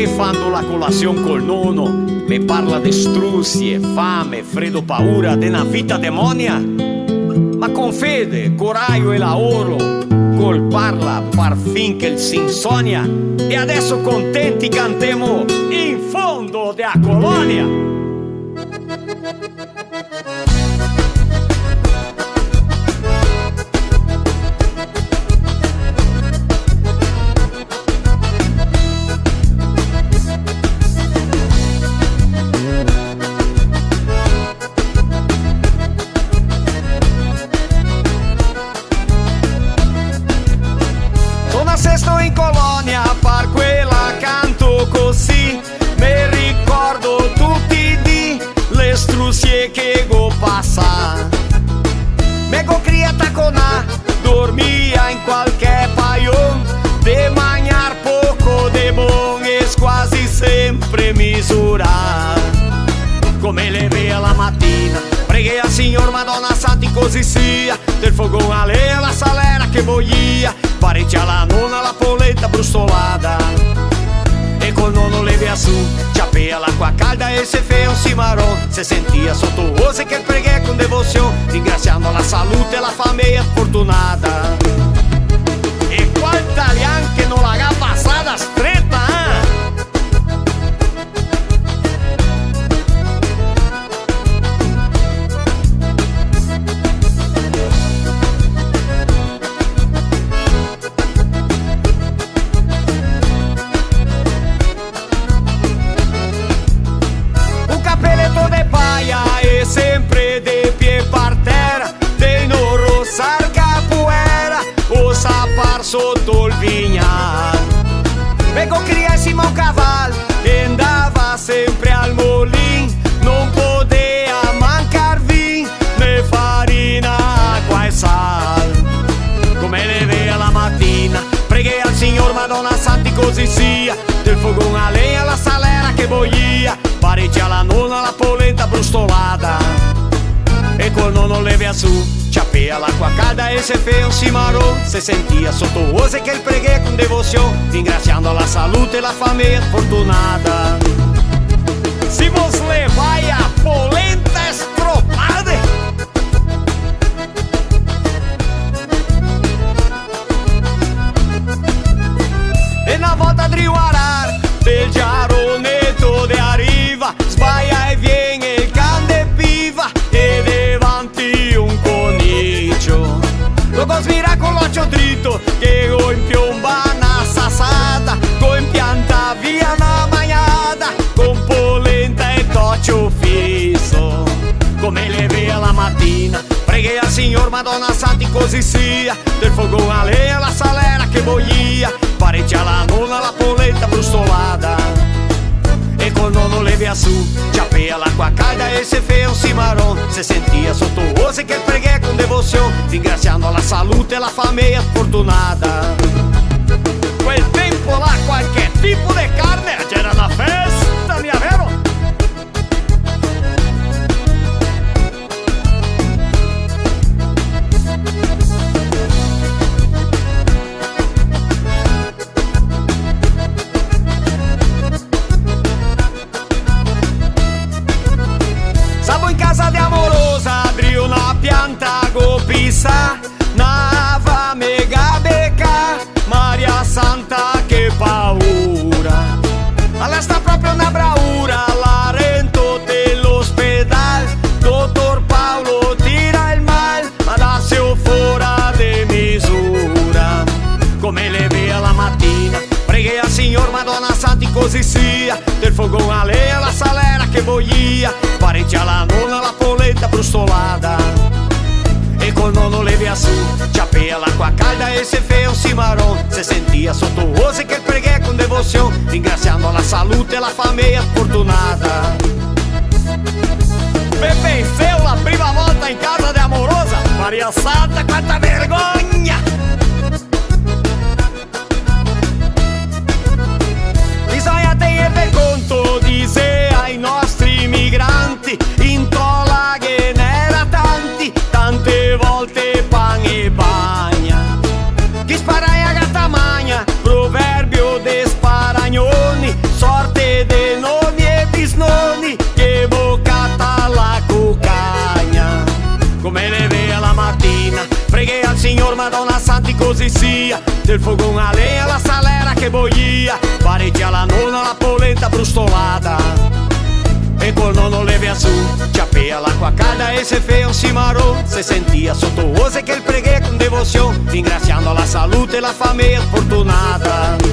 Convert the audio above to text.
E fanno la colazione col nonno, me parla di struzie, fame, freddo, paura, de una vita demonia. Ma con fede, coraggio e lavoro, col parla par fin che si insonnia. E adesso contenti cantiamo in fondo della colonia. Sto in colonia, par quella canto così. Mi ricordo tutti di le struzie che go passa. Me go criata con a, dormia in qualche paio. De mangiar poco de bon es quasi sempre misurar. Come le vea la mattina, preghe al Signor Madonna Santi così sia. Del fogone a lei la salera che boia. Parecchia la nonna la polenta brustolada. E col nonno le via su, ciapea l'acqua calda e se fe un cimarrón. Se sentia sotto ose che preghe con devozione, ringraziando la salute e la famiglia fortunata. E qual italiano che non l'ha passata stretta, eh? E sempre de pie par terra, de no rossar capoeira, o sapar sotto il vignal. Vengo criessimo un cavallo e andava sempre al molin. Non poteva mancar vin, né farina, acqua e sal. Come le vea la mattina, preghe al Signor Madonna Santi così sia. Del fogone a legna la salera che boia. Parecchia la nonna la polenta brustolada. E col nonno le via su, ciapea l'acqua calda e se fe un cimarrón. Se sentia sotto ose che il preghe con devozione, ringraziando la salute e la famiglia fortunata. Se vos levai a polenta estropada, e na volta di guardar del giaronetto de arriva, sbaia e viene il cane piva e davanti un coniglio. Lo svira con l'occhio dritto che go in piomba una sassata, go in pianta via una magnata, con polenta e toccio fisso. Come le vea la mattina, preghe al Signor Madonna Santi così sia. Del fogone a legna la salera che boia. Parecchia la nonna la polenta brustolada. E col nonno le via su, ciapea l'acqua calda e se fe un cimarrón. Se sentia sotto ose che preghe con devozione, ringraziando la salute e la famiglia fortunata. Quel tempo là qualche tipo di carne c'era una festa, mia vero? Sabo in casa di amorosa, adri una pianta go pisa, nava mega beca, Maria Santa che paura. Alla sta proprio una bravura, la rento dell'ospedal, dottor Paolo tira il mal, ma da se fuori de misura. Come le vea la mattina, preghe al Signor Madonna Santi così sia. Del fogone a legna la salera che boia. Parecchia la nonna la polenta brustolada. E col nonno le via su, ciapea l'acqua calda e se fe un cimarrón. Se sentia sotto ose che preghe con devozione, ringraziando la salute e la famiglia fortunata. Pepe Feu la prima volta in casa di amorosa, Maria Santa quanta vergogna. Bisogna tenere conto, dice ai nostri migranti, in tola che n'era tanti, tante volte pan e bagna. Chi spara a gatta magna, proverbio de sparagnoni, so così sia. Del fogone a lenha la salera che boia, parecchia la nonna la polenta brustolata. E col nonno le via su, ciapea l'acqua calda e se feia un cimarrone. Se sentia sotto ose che il preghe con devozione, ringraziando la salute e la famiglia fortunata.